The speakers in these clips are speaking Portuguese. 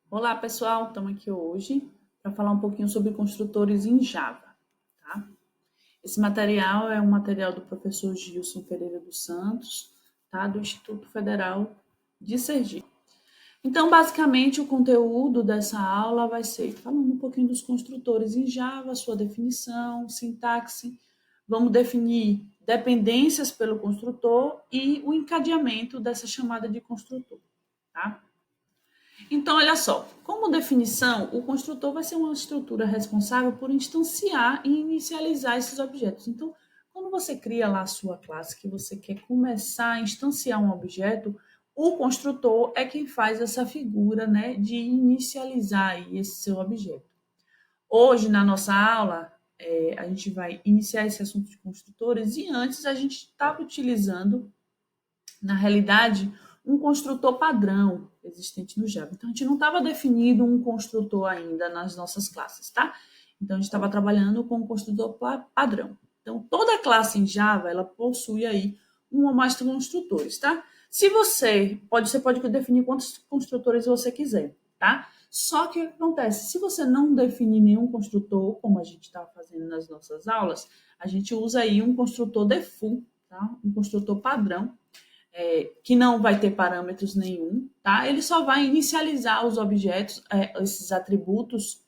Olá, pessoal! Estamos aqui hoje para falar um pouquinho sobre construtores em Java, tá? Esse material é um material do professor Gilson Pereira dos Santos, tá? Do Instituto Federal de Sergipe. Então, basicamente, o conteúdo dessa aula vai ser falando um pouquinho dos construtores em Java, sua definição, sintaxe. Vamos definir dependências pelo construtor e o encadeamento dessa chamada de construtor, tá? Então, olha só, como definição, o construtor vai ser uma estrutura responsável por instanciar e inicializar esses objetos. Então, quando você cria lá a sua classe, que você quer começar a instanciar um objeto, o construtor é quem faz essa figura, né, de inicializar aí esse seu objeto. Hoje, na nossa aula, a gente vai iniciar esse assunto de construtores e antes a gente estava utilizando, na realidade, um construtor padrão existente no Java. Então, a gente não estava definindo um construtor ainda nas nossas classes, tá? Então, a gente estava trabalhando com um construtor padrão. Então, toda classe em Java, ela possui aí um ou mais construtores, tá? Você pode definir quantos construtores você quiser, tá? Só que o que acontece? Se você não definir nenhum construtor, como a gente estava fazendo nas nossas aulas, a gente usa aí um construtor default, tá? Um construtor padrão, que não vai ter parâmetros nenhum, tá? Ele só vai inicializar os objetos, esses atributos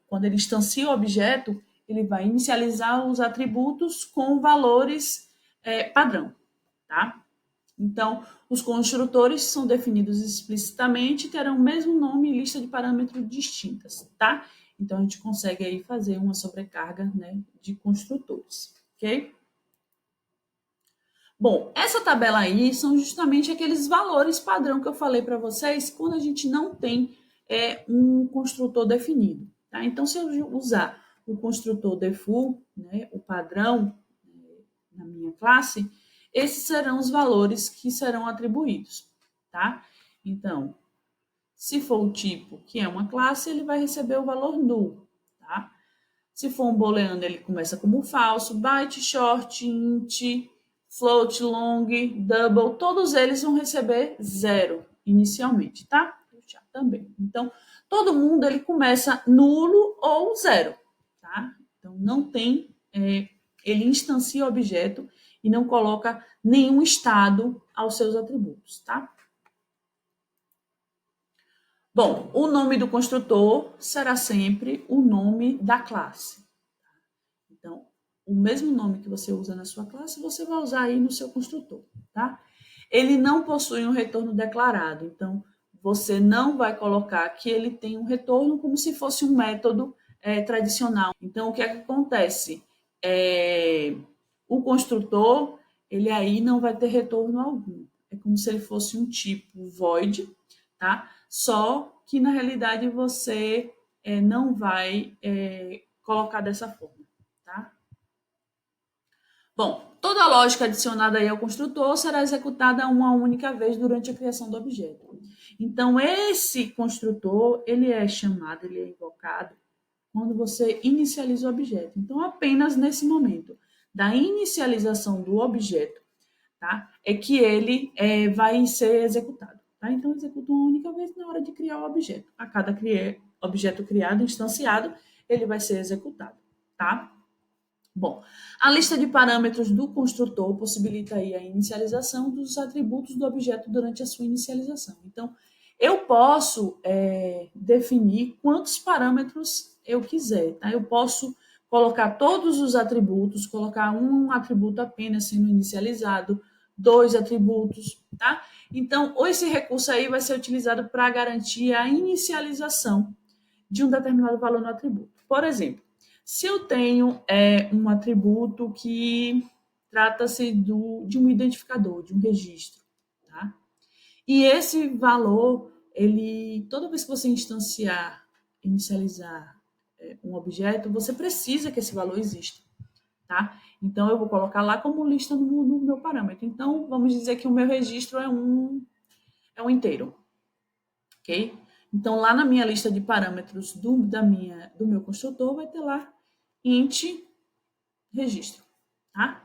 quando ele instancia o objeto, ele vai inicializar os atributos com valores padrão, tá? Então, os construtores são definidos explicitamente e terão o mesmo nome e lista de parâmetros distintas, tá? Então, a gente consegue aí fazer uma sobrecarga, né, de construtores, ok? Bom, essa tabela aí são justamente aqueles valores padrão que eu falei para vocês quando a gente não tem um construtor definido. Tá? Então, se eu usar o construtor default, né, o padrão na minha classe, esses serão os valores que serão atribuídos. Tá? Então, se for o tipo que é uma classe, ele vai receber o valor null. Tá? Se for um booleano, ele começa como falso, byte, short, int, float, long, double, todos eles vão receber zero inicialmente, tá? Também. Então, todo mundo ele começa nulo ou zero, tá? Então, não tem, ele instancia o objeto e não coloca nenhum estado aos seus atributos, tá? Bom, o nome do construtor será sempre o nome da classe. Então, o mesmo nome que você usa na sua classe, você vai usar aí no seu construtor, tá? Ele não possui um retorno declarado, então você não vai colocar que ele tem um retorno como se fosse um método tradicional. Então, o que é que acontece? O construtor, ele aí não vai ter retorno algum. É como se ele fosse um tipo void, tá? Só que na realidade você não vai colocar dessa forma. Tá? Bom, toda a lógica adicionada aí ao construtor será executada uma única vez durante a criação do objeto. Então, esse construtor, ele é chamado, ele é invocado quando você inicializa o objeto. Então, apenas nesse momento da inicialização do objeto, tá? É que ele vai ser executado. Tá? Então, executa uma única vez na hora de criar o objeto. A cada objeto criado, instanciado, ele vai ser executado. Tá? Bom, a lista de parâmetros do construtor possibilita aí a inicialização dos atributos do objeto durante a sua inicialização. Então, eu posso definir quantos parâmetros eu quiser. Tá? Eu posso colocar todos os atributos, colocar um atributo apenas sendo inicializado, dois atributos, tá? Então, esse recurso aí vai ser utilizado para garantir a inicialização de um determinado valor no atributo. Por exemplo, se eu tenho um atributo que trata-se de um identificador, de um registro, tá? E esse valor, ele, toda vez que você inicializar um objeto, você precisa que esse valor exista, tá? Então, eu vou colocar lá como lista no meu parâmetro. Então, vamos dizer que o meu registro é um inteiro, ok? Então, lá na minha lista de parâmetros do meu construtor, vai ter lá int registro, tá?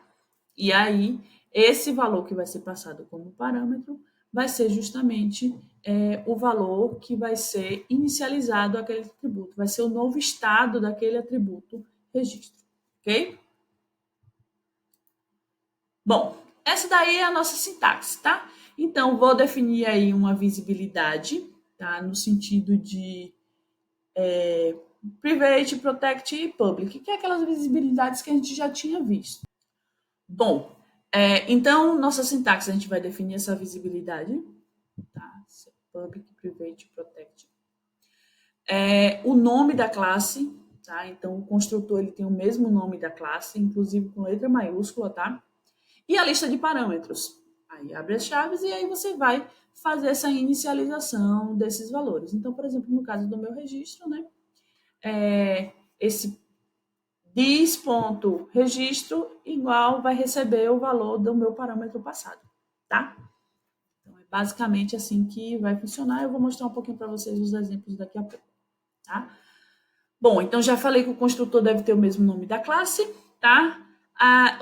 E aí, esse valor que vai ser passado como parâmetro vai ser justamente o valor que vai ser inicializado aquele atributo, vai ser o novo estado daquele atributo registro, ok? Bom, essa daí é a nossa sintaxe, tá? Então, vou definir aí uma visibilidade, tá? No sentido de private, protect e public, que é aquelas visibilidades que a gente já tinha visto. Bom, então, nossa sintaxe, a gente vai definir essa visibilidade, tá? Public, private, protect. O nome da classe, tá? Então, o construtor ele tem o mesmo nome da classe, inclusive com letra maiúscula, tá? E a lista de parâmetros. Aí abre as chaves e aí você vai fazer essa inicialização desses valores. Então, por exemplo, no caso do meu registro, né? Esse dis.registro igual vai receber o valor do meu parâmetro passado, tá? Então, é basicamente assim que vai funcionar. Eu vou mostrar um pouquinho para vocês os exemplos daqui a pouco, tá? Bom, então já falei que o construtor deve ter o mesmo nome da classe, tá?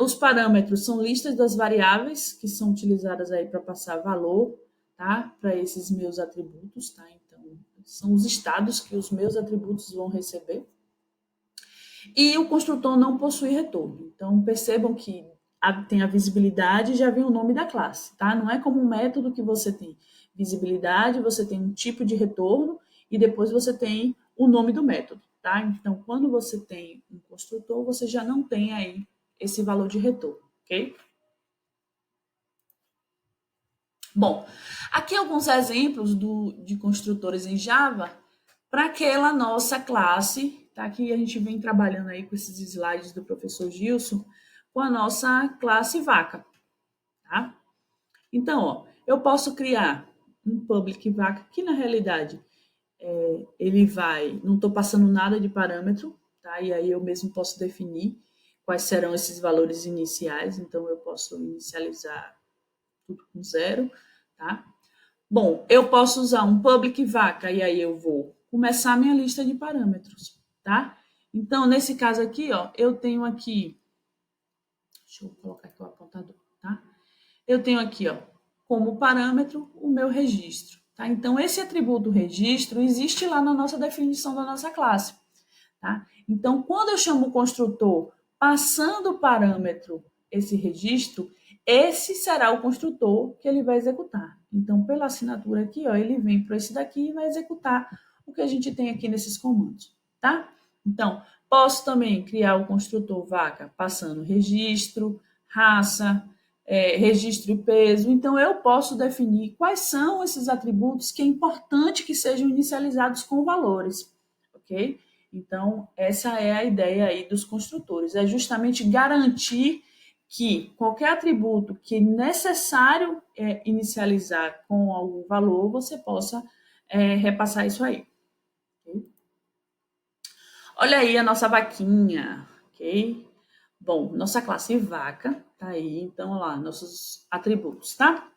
Os parâmetros são listas das variáveis que são utilizadas aí para passar valor, tá? Para esses meus atributos, tá? Então, são os estados que os meus atributos vão receber. E o construtor não possui retorno. Então, percebam que tem a visibilidade e já vem o nome da classe, tá? Não é como um método que você tem visibilidade, você tem um tipo de retorno e depois você tem o nome do método, tá? Então, quando você tem um construtor, você já não tem aí esse valor de retorno, ok? Bom, aqui alguns exemplos de construtores em Java para aquela nossa classe, tá? Que a gente vem trabalhando aí com esses slides do professor Gilson, com a nossa classe vaca, tá? Então, ó, eu posso criar um public vaca que na realidade ele vai, não estou passando nada de parâmetro, tá? E aí eu mesmo posso definir quais serão esses valores iniciais, então eu posso inicializar tudo com 0, tá? Bom, eu posso usar um public vaca e aí eu vou começar a minha lista de parâmetros, tá? Então, nesse caso aqui, ó, eu tenho aqui, deixa eu colocar aqui o apontador, tá? Eu tenho aqui, ó, como parâmetro o meu registro, tá? Então, esse atributo registro existe lá na nossa definição da nossa classe, tá? Então, quando eu chamo o construtor passando o parâmetro esse registro, esse será o construtor que ele vai executar. Então, pela assinatura aqui, ó, ele vem para esse daqui e vai executar o que a gente tem aqui nesses comandos, tá? Então, posso também criar o construtor vaca passando registro, raça, registro e peso. Então, eu posso definir quais são esses atributos que é importante que sejam inicializados com valores, ok? Então, essa é a ideia aí dos construtores, é justamente garantir que qualquer atributo que é necessário inicializar com algum valor, você possa repassar isso aí. Okay? Olha aí a nossa vaquinha, ok? Bom, nossa classe vaca, tá aí, então, olha lá, nossos atributos, tá?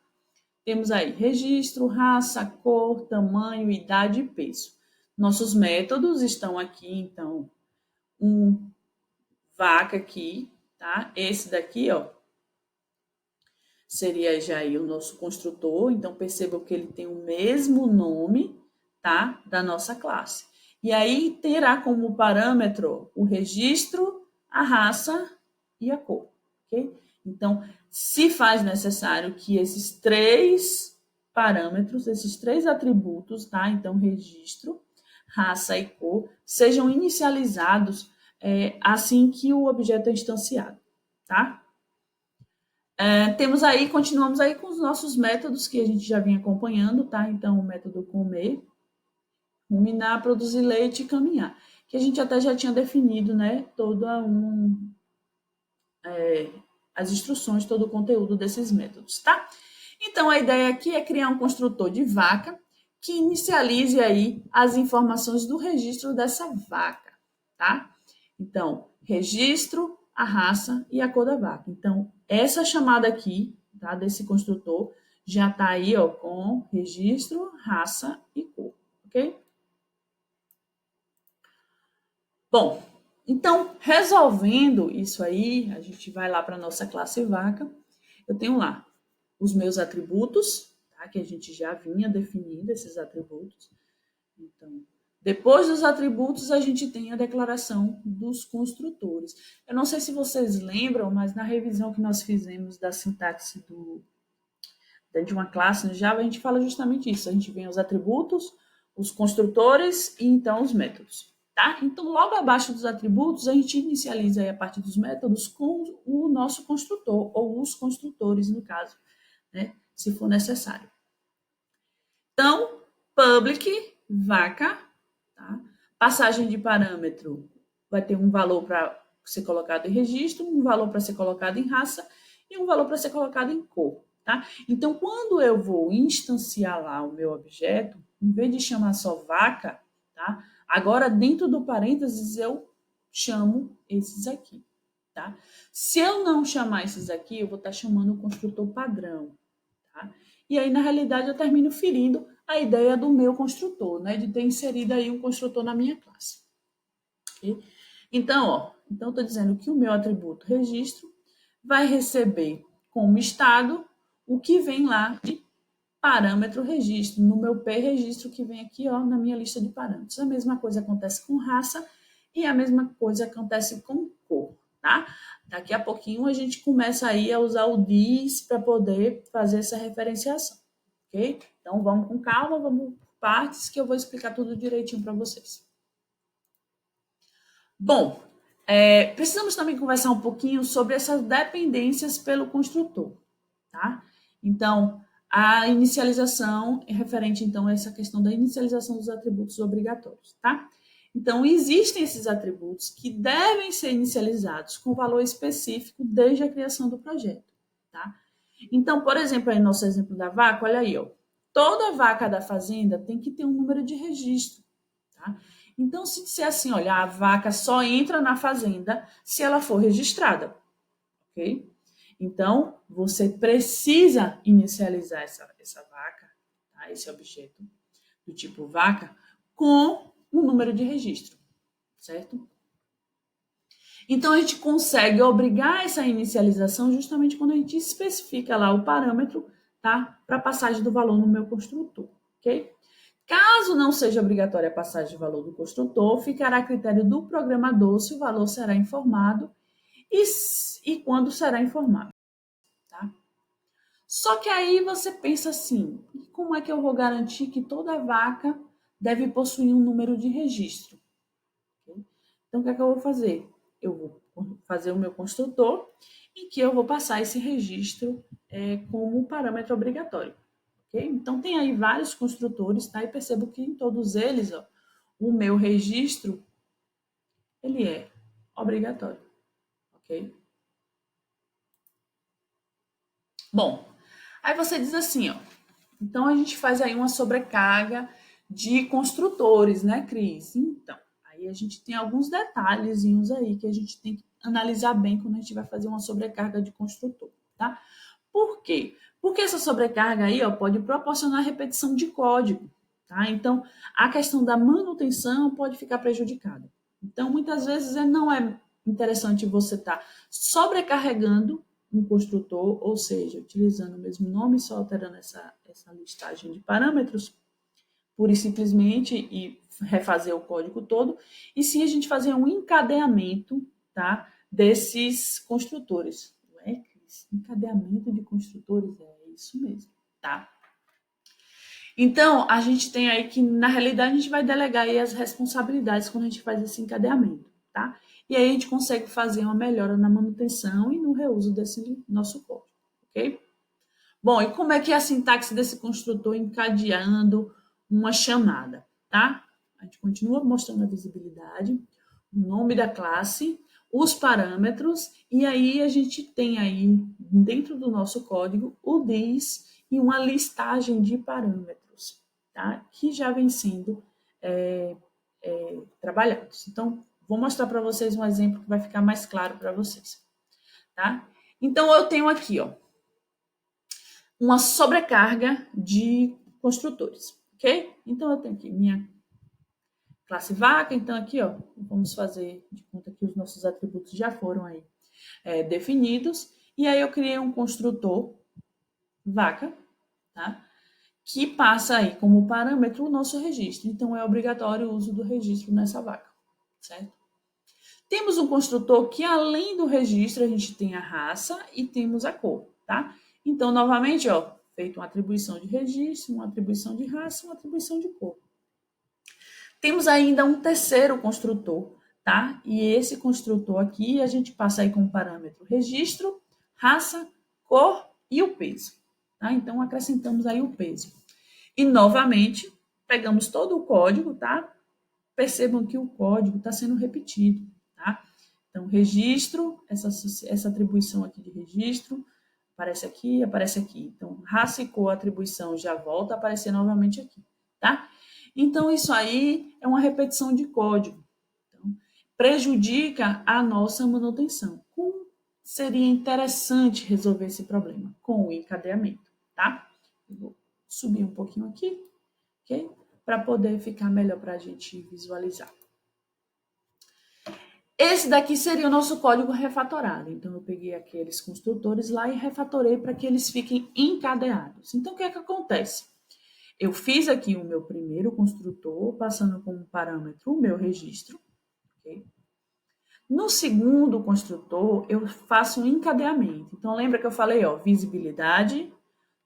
Temos aí registro, raça, cor, tamanho, idade e peso. Nossos métodos estão aqui, então, um vaca aqui, tá? Esse daqui, ó, seria já aí o nosso construtor, então percebam que ele tem o mesmo nome, tá? Da nossa classe. E aí terá como parâmetro o registro, a raça e a cor, ok? Então, se faz necessário que esses três parâmetros, esses três atributos, tá? Então, registro, raça e cor, sejam inicializados assim que o objeto é instanciado, tá? Continuamos aí com os nossos métodos que a gente já vinha acompanhando, tá? Então, o método comer, ruminar, produzir leite e caminhar, que a gente até já tinha definido, né? As instruções, todo o conteúdo desses métodos, tá? Então, a ideia aqui é criar um construtor de vaca que inicialize aí as informações do registro dessa vaca, tá? Então, registro, a raça e a cor da vaca. Então, essa chamada aqui, tá, desse construtor, já está aí, ó, com registro, raça e cor, ok? Bom, então, resolvendo isso aí, a gente vai lá para a nossa classe vaca. Eu tenho lá os meus atributos, tá? Que a gente já vinha definindo esses atributos. Então, depois dos atributos, a gente tem a declaração dos construtores. Eu não sei se vocês lembram, mas na revisão que nós fizemos da sintaxe de uma classe no Java, a gente fala justamente isso. A gente vê os atributos, os construtores e então os métodos. Tá? Então, logo abaixo dos atributos, a gente inicializa aí a parte dos métodos com o nosso construtor, ou os construtores, no caso, né? Se for necessário. Então, public, vaca, tá? Passagem de parâmetro vai ter um valor para ser colocado em registro, um valor para ser colocado em raça e um valor para ser colocado em cor. Tá? Então, quando eu vou instanciar lá o meu objeto, em vez de chamar só vaca, tá? Agora dentro do parênteses eu chamo esses aqui. Tá? Se eu não chamar esses aqui, eu vou estar chamando o construtor padrão. Tá? E aí, na realidade, eu termino ferindo a ideia do meu construtor, né? De ter inserido aí um construtor na minha classe. Okay? Então, eu estou dizendo que o meu atributo registro vai receber como estado o que vem lá de parâmetro registro, no meu P registro que vem aqui ó, na minha lista de parâmetros. A mesma coisa acontece com raça e a mesma coisa acontece com cor, tá? Daqui a pouquinho a gente começa aí a usar o this para poder fazer essa referenciação, ok? Então vamos com calma, vamos por partes que eu vou explicar tudo direitinho para vocês. Bom, precisamos também conversar um pouquinho sobre essas dependências pelo construtor, tá? Então, a inicialização é referente, então, a essa questão da inicialização dos atributos obrigatórios, tá? Então, existem esses atributos que devem ser inicializados com valor específico desde a criação do projeto, tá? Então, por exemplo, aí nosso exemplo da vaca, olha aí, ó. Toda vaca da fazenda tem que ter um número de registro, tá? Então, se disser assim, olha, a vaca só entra na fazenda se ela for registrada, ok? Então, você precisa inicializar essa vaca, tá? Esse objeto do tipo vaca, com um número de registro, certo? Então, a gente consegue obrigar essa inicialização justamente quando a gente especifica lá o parâmetro, tá? Para passagem do valor no meu construtor, ok? Caso não seja obrigatória a passagem de valor do construtor, ficará a critério do programador se o valor será informado e quando será informado. Tá? Só que aí você pensa assim, como é que eu vou garantir que toda vaca deve possuir um número de registro? Okay? Então, o que é que eu vou fazer? Eu vou fazer o meu construtor em que eu vou passar esse registro como parâmetro obrigatório. Okay? Então, tem aí vários construtores, tá? E percebo que em todos eles, ó, o meu registro, ele é obrigatório, ok? Bom, aí você diz assim, ó, então a gente faz aí uma sobrecarga de construtores, né, Cris? Então, aí a gente tem alguns detalhezinhos aí que a gente tem que analisar bem quando a gente vai fazer uma sobrecarga de construtor, tá? Por quê? Porque essa sobrecarga aí ó, pode proporcionar repetição de código, tá? Então, a questão da manutenção pode ficar prejudicada. Então, muitas vezes não é interessante você estar sobrecarregando um construtor, ou seja, utilizando o mesmo nome, só alterando essa listagem de parâmetros, pura e simplesmente, e refazer o código todo, e sim a gente fazer um encadeamento, tá, desses construtores. Não é, Cris? Encadeamento de construtores, é isso mesmo, tá? Então, a gente tem aí que, na realidade, a gente vai delegar aí as responsabilidades quando a gente faz esse encadeamento, tá? E aí a gente consegue fazer uma melhora na manutenção e no reuso desse nosso código, ok? Bom, e como é que é a sintaxe desse construtor encadeando uma chamada, tá? A gente continua mostrando a visibilidade, o nome da classe, os parâmetros, e aí a gente tem aí, dentro do nosso código, o this e uma listagem de parâmetros, tá? Que já vem sendo trabalhados. Então, vou mostrar para vocês um exemplo que vai ficar mais claro para vocês, tá? Então, eu tenho aqui, ó, uma sobrecarga de construtores, ok? Então, eu tenho aqui minha classe vaca, então aqui, ó, vamos fazer de conta que os nossos atributos já foram aí definidos, e aí eu criei um construtor vaca, tá? que passa aí como parâmetro o nosso registro. Então, é obrigatório o uso do registro nessa vaca, certo? Temos um construtor que, além do registro, a gente tem a raça e temos a cor, tá? Então, novamente, ó, feito uma atribuição de registro, uma atribuição de raça, uma atribuição de cor. Temos ainda um terceiro construtor, tá? E esse construtor aqui, a gente passa aí como parâmetro registro, raça, cor e o peso, tá? Então, acrescentamos aí o peso. E, novamente, pegamos todo o código, tá? Percebam que o código está sendo repetido, tá? Então, registro, essa atribuição aqui de registro, aparece aqui, aparece aqui. Então, raça e cor, atribuição já volta a aparecer novamente aqui, tá? Então, isso aí é uma repetição de código. Então, prejudica a nossa manutenção. Como seria interessante resolver esse problema? Com o encadeamento, tá? Eu vou subir um pouquinho aqui, ok? Para poder ficar melhor para a gente visualizar. Esse daqui seria o nosso código refatorado. Então, eu peguei aqueles construtores lá e refatorei para que eles fiquem encadeados. Então, o que é que acontece? Eu fiz aqui o meu primeiro construtor, passando como parâmetro o meu registro. Okay? No segundo construtor, eu faço um encadeamento. Então, lembra que eu falei, ó, visibilidade,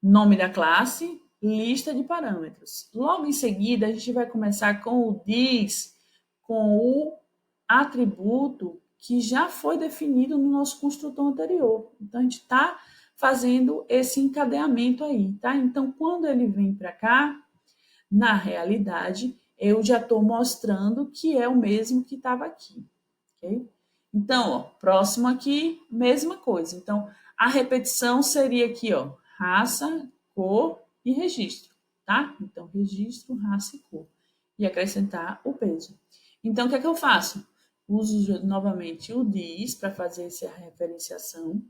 nome da classe, lista de parâmetros. Logo em seguida, a gente vai começar com o this, com o atributo que já foi definido no nosso construtor anterior. Então, a gente está fazendo esse encadeamento aí, tá? Então, quando ele vem para cá, na realidade, eu já estou mostrando que é o mesmo que estava aqui, ok? Então, ó, próximo aqui, mesma coisa. Então, a repetição seria aqui, ó, raça, cor e registro, tá? Então, registro, raça e cor. E acrescentar o peso. Então, o que é que eu faço? Uso novamente o this para fazer essa referenciação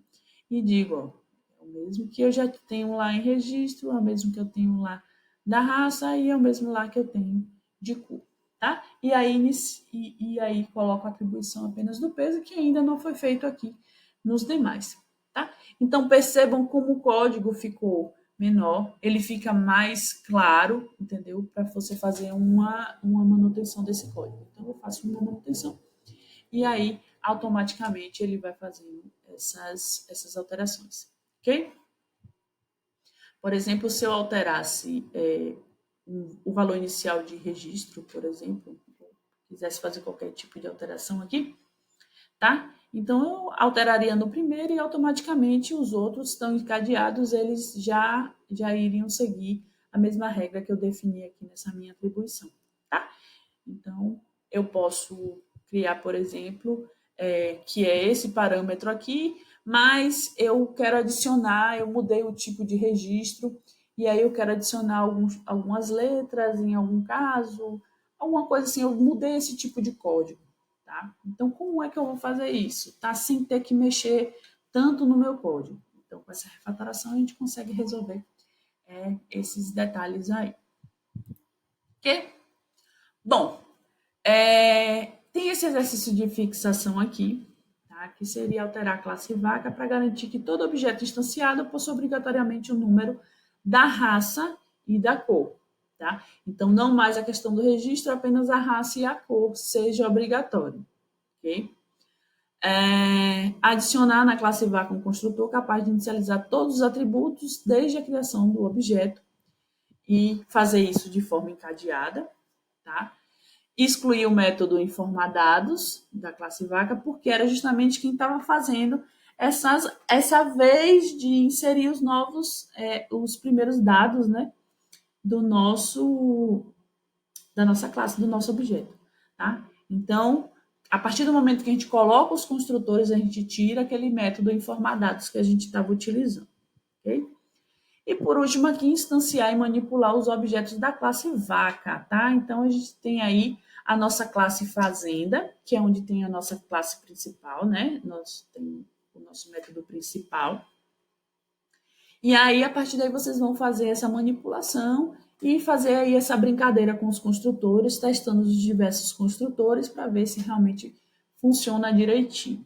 e digo, ó, é o mesmo que eu já tenho lá em registro, é o mesmo que eu tenho lá da raça e é o mesmo lá que eu tenho de cor, tá? E aí coloco a atribuição apenas do peso, que ainda não foi feito aqui nos demais, tá? Então, percebam como o código ficou menor, ele fica mais claro, entendeu? Para você fazer uma manutenção desse código. Então, eu faço uma manutenção e aí, automaticamente, ele vai fazendo essas alterações, ok? Por exemplo, se eu alterasse o valor inicial de registro, por exemplo, quisesse fazer qualquer tipo de alteração aqui, tá? Então, eu alteraria no primeiro e automaticamente os outros estão encadeados, eles já iriam seguir a mesma regra que eu defini aqui nessa minha atribuição, tá? Então, eu posso criar, por exemplo, que é esse parâmetro aqui, mas eu quero adicionar, eu mudei o tipo de registro, e aí eu quero adicionar algumas letras em algum caso, alguma coisa assim, eu mudei esse tipo de código, tá? Então, como é que eu vou fazer isso? Tá? Sem ter que mexer tanto no meu código. Então, com essa refatoração, a gente consegue resolver esses detalhes aí. Ok? Bom, tem esse exercício de fixação aqui, tá? Que seria alterar a classe vaca para garantir que todo objeto instanciado possua obrigatoriamente o número da raça e da cor, tá? Então, não mais a questão do registro, apenas a raça e a cor seja obrigatório, ok? Adicionar na classe vaca um construtor capaz de inicializar todos os atributos desde a criação do objeto e fazer isso de forma encadeada, tá? Excluir o método informadados da classe vaca, porque era justamente quem estava fazendo essa vez de inserir os primeiros dados, né, da nossa classe, do nosso objeto, tá? Então, a partir do momento que a gente coloca os construtores, a gente tira aquele método informadados que a gente estava utilizando, ok? E por último aqui, instanciar e manipular os objetos da classe vaca, tá? Então, a gente tem aí a nossa classe fazenda, que é onde tem a nossa classe principal, né? Nós temos o nosso método principal. E aí, a partir daí, vocês vão fazer essa manipulação e fazer aí essa brincadeira com os construtores, testando os diversos construtores para ver se realmente funciona direitinho,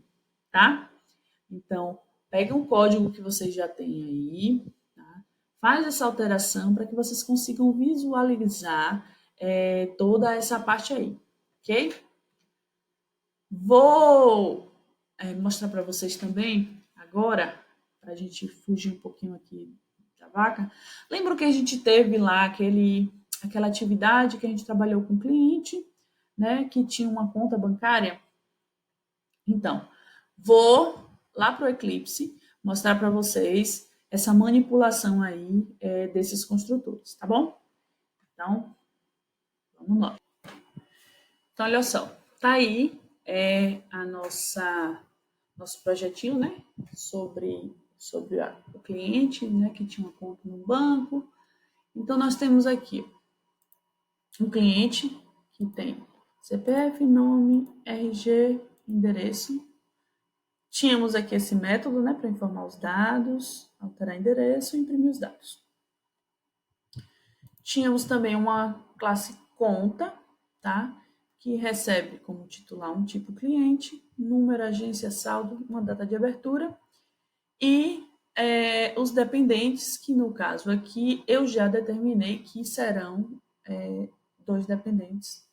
tá? Então, pegue um código que vocês já têm aí, faz essa alteração para que vocês consigam visualizar toda essa parte aí, ok? Vou mostrar para vocês também, agora, para a gente fugir um pouquinho aqui da vaca. Lembra que a gente teve lá aquela atividade que a gente trabalhou com o cliente, né, que tinha uma conta bancária? Então, vou lá para o Eclipse mostrar para vocês essa manipulação aí desses construtores, tá bom? Então, vamos lá. Então, olha só, tá aí nosso projetinho, né, sobre o cliente, né, que tinha uma conta no banco. Então, nós temos aqui um cliente que tem CPF, nome, RG, endereço. Tínhamos aqui esse método, né, para informar os dados, alterar endereço e imprimir os dados. Tínhamos também uma classe conta, tá? Que recebe como titular um tipo cliente, número, agência, saldo, uma data de abertura e os dependentes, que no caso aqui eu já determinei que serão 2 dependentes,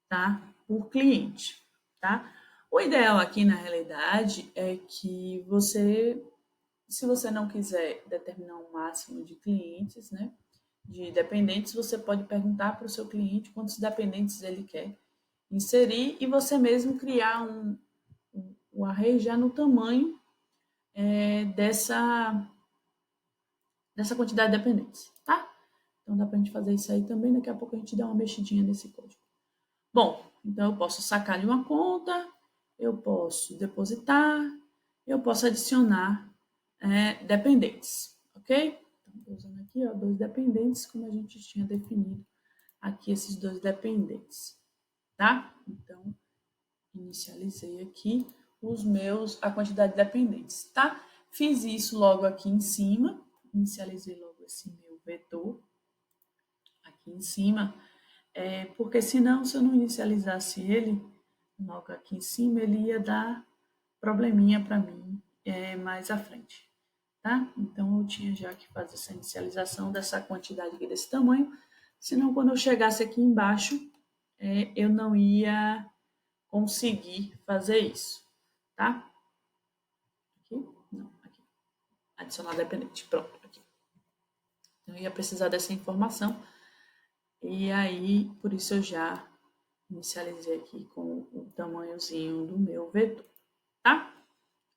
tá? Por cliente, tá? O ideal aqui na realidade é que se você não quiser determinar um máximo de clientes, né? De dependentes, você pode perguntar para o seu cliente quantos dependentes ele quer inserir e você mesmo criar um array já no tamanho dessa quantidade de dependentes, tá? Então dá para a gente fazer isso aí também, daqui a pouco a gente dá uma mexidinha nesse código. Bom, então eu posso sacar de uma conta, eu posso depositar, eu posso adicionar dependentes, ok? Então, estou usando aqui, ó, 2 dependentes, como a gente tinha definido aqui esses 2 dependentes, tá? Então, inicializei aqui a quantidade de dependentes, tá? Fiz isso logo aqui em cima, inicializei logo esse meu vetor aqui em cima, porque senão, se eu não inicializasse ele logo aqui em cima, ele ia dar probleminha para mim mais à frente, tá? Então, eu tinha já que fazer essa inicialização dessa quantidade aqui desse tamanho, senão quando eu chegasse aqui embaixo, eu não ia conseguir fazer isso, tá? Aqui? Não, aqui. Adicionar dependente, pronto, aqui. Então, eu ia precisar dessa informação, e aí, por isso eu já inicializei aqui com o tamanhozinho do meu vetor, tá?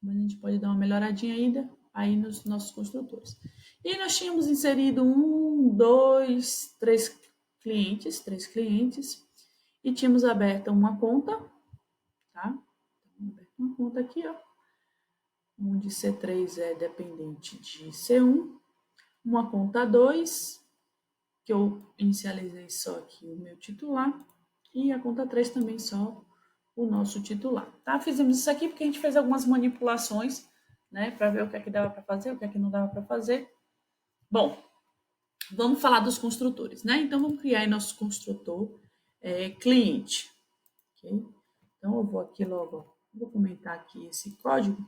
Mas a gente pode dar uma melhoradinha ainda aí nos nossos construtores. E nós tínhamos inserido 1, 2, 3 clientes, e tínhamos aberto uma conta, tá? Uma conta aqui, ó, onde C3 é dependente de C1, uma conta 2, que eu inicializei só aqui o meu titular, e a conta 3 também só o nosso titular, tá? Fizemos isso aqui porque a gente fez algumas manipulações, né, para ver o que é que dava para fazer, o que é que não dava para fazer. Bom, vamos falar dos construtores, né? Então, vamos criar aí nosso construtor cliente, ok? Então, eu vou aqui logo, vou comentar aqui esse código,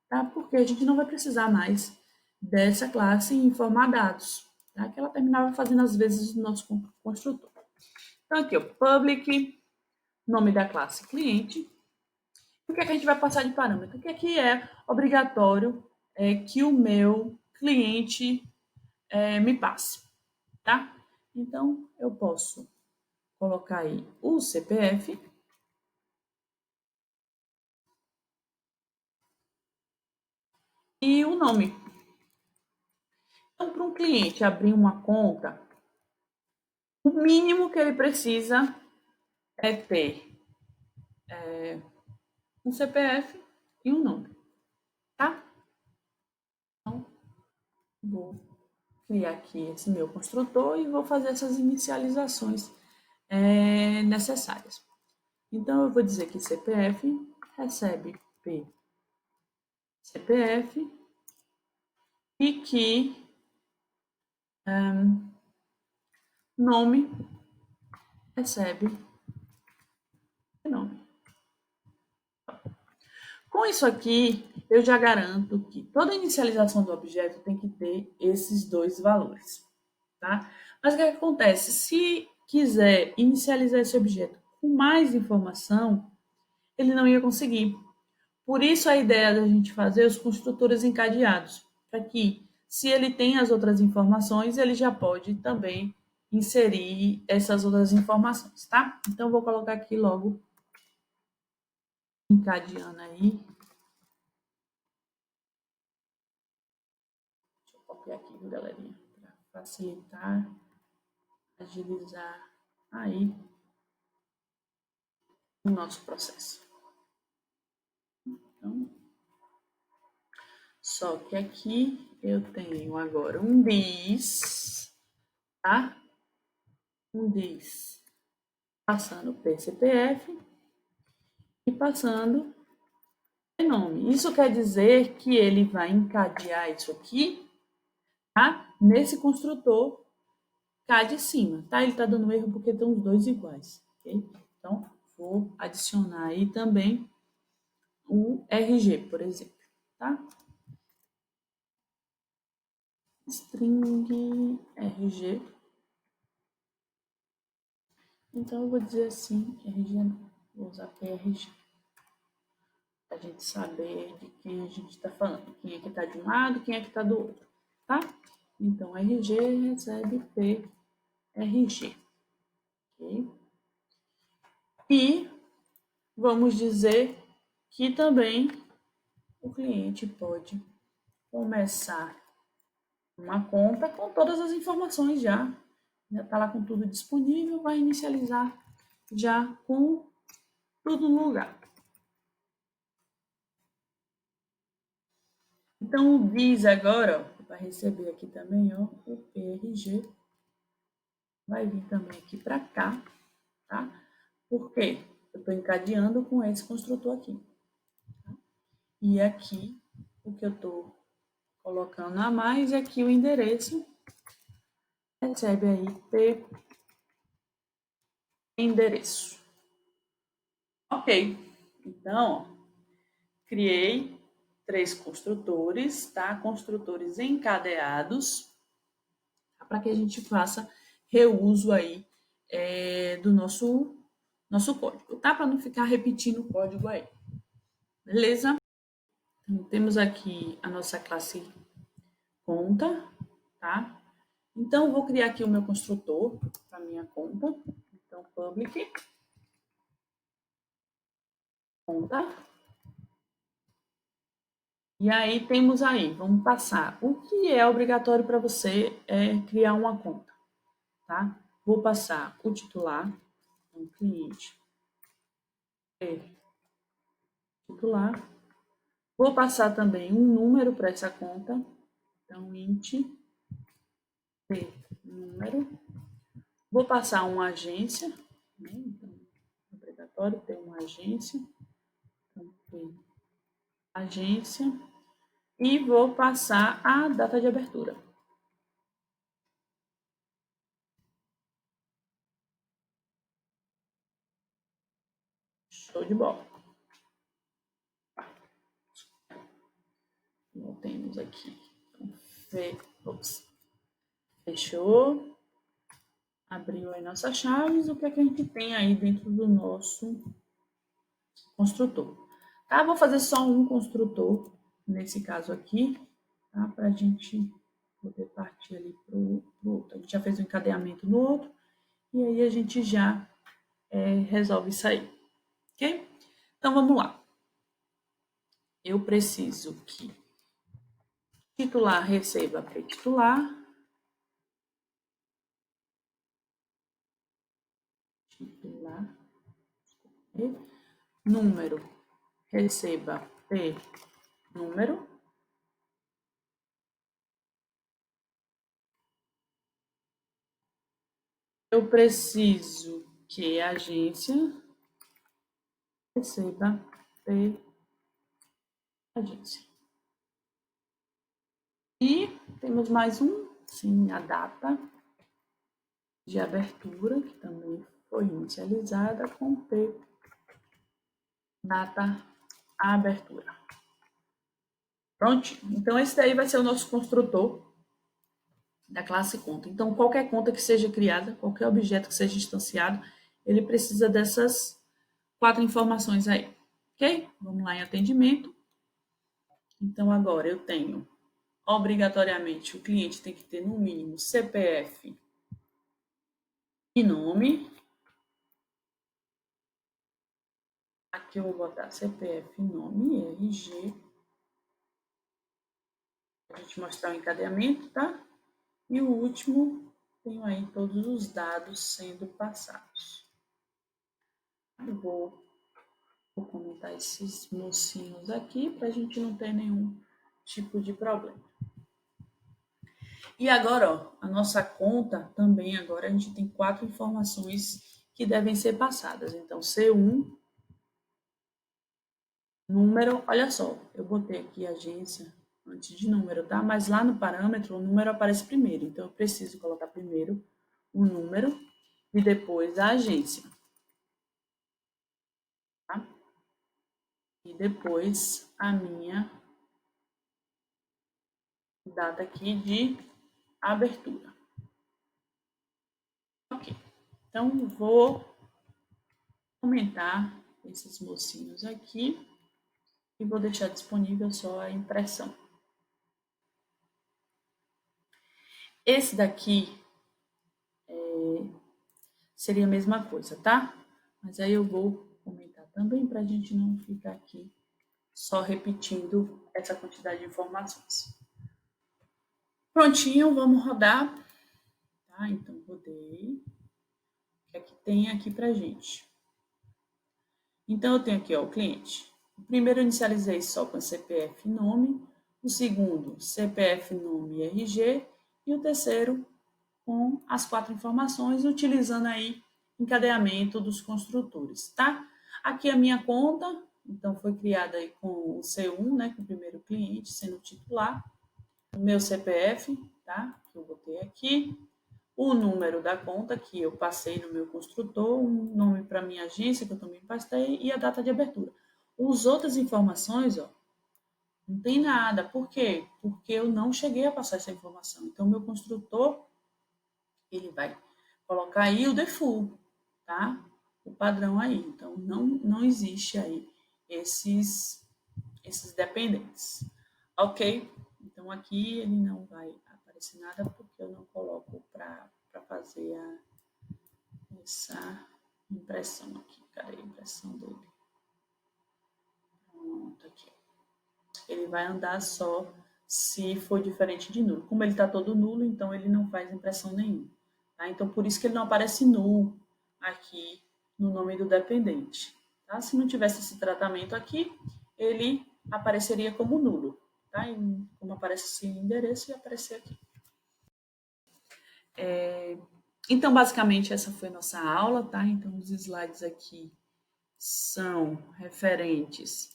tá? Porque a gente não vai precisar mais dessa classe informar dados, tá? Que ela terminava fazendo às vezes o nosso construtor. Então, aqui, ó, public, nome da classe cliente. O que é que a gente vai passar de parâmetro? O que é que é obrigatório que o meu cliente me passe, tá? Então, eu posso colocar aí o CPF e o nome. Então, para um cliente abrir uma conta, o mínimo que ele precisa é ter um CPF e um nome, tá? Então, vou criar aqui esse meu construtor e vou fazer essas inicializações necessárias. Então, eu vou dizer que CPF recebe P CPF e que nome recebe nome. Com isso aqui, eu já garanto que toda inicialização do objeto tem que ter esses dois valores, tá? Mas o que acontece? Se quiser inicializar esse objeto com mais informação, ele não ia conseguir. Por isso a ideia da gente fazer os construtores encadeados, para que, se ele tem as outras informações, ele já pode também inserir essas outras informações, tá? Então, vou colocar aqui logo encadeando aí. Deixa eu copiar aqui, galerinha, para facilitar, agilizar aí o nosso processo. Então, só que aqui eu tenho agora um this, tá? Um this passando PCPF e passando nome. Isso quer dizer que ele vai encadear isso aqui, tá? Nesse construtor cá de cima, tá? Ele tá dando erro porque estão os dois iguais, ok? Então, vou adicionar aí também o RG, por exemplo, tá? String RG. Então, eu vou dizer assim, RG não, vou usar PRG. Pra gente saber de quem a gente está falando, quem é que está de um lado, quem é que está do outro, tá? Então, RG recebe PRG, ok? E vamos dizer que também o cliente pode começar uma conta com todas as informações já está lá com tudo disponível, vai inicializar já com tudo no lugar. Então, o BIS agora, vai receber aqui também, ó, o PRG, vai vir também aqui para cá, tá? Por quê? Eu estou encadeando com esse construtor aqui. Tá? E aqui, o que eu estou colocando a mais é aqui o endereço, recebe aí P endereço. Ok, então, ó, criei 3 construtores, tá? Construtores encadeados, tá? Para que a gente faça reuso aí do nosso código, tá? Para não ficar repetindo o código aí. Beleza? Então, temos aqui a nossa classe conta, tá? Então, vou criar aqui o meu construtor para minha conta. Então, public conta. E aí temos aí, vamos passar. O que é obrigatório para você é criar uma conta, tá? Vou passar o titular, então, cliente é titular. Vou passar também um número para essa conta, então int p número. Vou passar uma agência, né? Então, é obrigatório ter uma agência, então p agência, e vou passar a data de abertura. Show de bola. Temos aqui. Fechou. Abriu aí nossas chaves. O que é que a gente tem aí dentro do nosso construtor? Tá? Vou fazer só um construtor, nesse caso aqui, tá? Para a gente poder partir ali para o outro. A gente já fez o encadeamento no outro. E aí a gente já resolve isso aí. Ok? Então, vamos lá. Eu preciso que titular receba pré-titular. Titular. Número receba P número. Eu preciso que a agência receba P agência. E temos mais um, sim, a data de abertura, que também foi inicializada com P data abertura. Pronto? Então, esse daí vai ser o nosso construtor da classe conta. Então, qualquer conta que seja criada, qualquer objeto que seja instanciado, ele precisa dessas 4 informações aí. Ok? Vamos lá em atendimento. Então, agora eu tenho, obrigatoriamente, o cliente tem que ter no mínimo CPF e nome. Aqui eu vou botar CPF, nome e RG. Para a gente mostrar o encadeamento, tá? E o último, tenho aí todos os dados sendo passados. Eu vou comentar esses mocinhos aqui para a gente não ter nenhum tipo de problema. E agora, ó, a nossa conta também, agora a gente tem 4 informações que devem ser passadas. Então, C1, número, olha só, eu botei aqui agência antes de número, tá? Mas lá no parâmetro, o número aparece primeiro. Então, eu preciso colocar primeiro o número e depois a agência. Tá? E depois a minha data aqui de abertura. Ok. Então, vou aumentar esses mocinhos aqui e vou deixar disponível só a impressão. Esse daqui seria a mesma coisa, tá? Mas aí eu vou comentar também para a gente não ficar aqui só repetindo essa quantidade de informações. Prontinho, vamos rodar. Tá? Então, rodei. O que é que tem aqui pra gente? Então, eu tenho aqui ó, o cliente. O primeiro eu inicializei só com CPF e nome. O segundo, CPF, nome e RG. E o terceiro, com as 4 informações, utilizando aí encadeamento dos construtores, tá? Aqui a minha conta, então foi criada aí com o C1, né, com o primeiro cliente sendo titular, o meu CPF, tá? Que eu botei aqui, o número da conta que eu passei no meu construtor, um nome para minha agência que eu também passei e a data de abertura. As outras informações, ó, não tem nada. Por quê? Porque eu não cheguei a passar essa informação. Então, meu construtor ele vai colocar aí o default, tá? O padrão aí. Então, não existe aí esses dependentes. Ok? Então, aqui ele não vai aparecer nada porque eu não coloco para fazer essa impressão aqui. Cadê a impressão dele? Pronto, aqui. Ele vai andar só se for diferente de nulo. Como ele está todo nulo, então ele não faz impressão nenhuma. Tá? Então, por isso que ele não aparece nulo aqui no nome do dependente. Tá? Se não tivesse esse tratamento aqui, ele apareceria como nulo. Tá? E como aparece esse endereço, ele aparecer aqui. Então, basicamente, essa foi nossa aula. Tá? Então, os slides aqui são referentes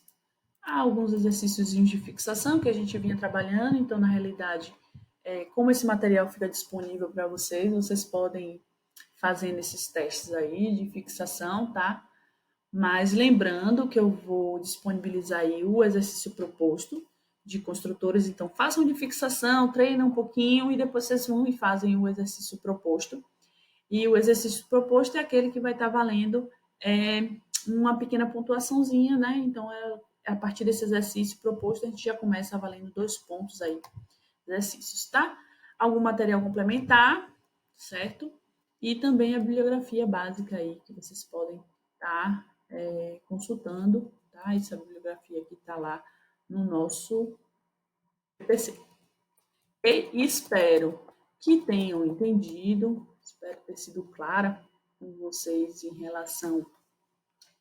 a alguns exercícios de fixação que a gente vinha trabalhando. Então, na realidade, como esse material fica disponível para vocês, vocês podem ir fazendo esses testes aí de fixação, tá? Mas lembrando que eu vou disponibilizar aí o exercício proposto de construtores, então façam de fixação, treinem um pouquinho e depois vocês vão e fazem o exercício proposto. E o exercício proposto é aquele que vai estar valendo uma pequena pontuaçãozinha, né? Então, a partir desse exercício proposto, a gente já começa valendo 2 pontos aí, exercícios, tá? Algum material complementar, certo? E também a bibliografia básica aí, que vocês podem estar consultando, tá? Essa bibliografia que está lá no nosso PC. E espero que tenham entendido, espero ter sido clara com vocês em relação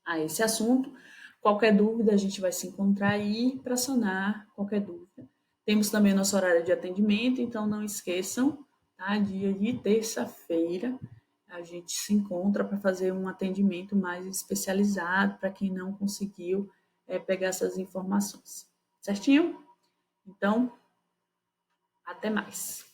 a esse assunto. Qualquer dúvida, a gente vai se encontrar aí para sanar qualquer dúvida. Temos também nosso horário de atendimento, então não esqueçam, tá? Dia de terça-feira, a gente se encontra para fazer um atendimento mais especializado para quem não conseguiu pegar essas informações. Certinho? Então, até mais.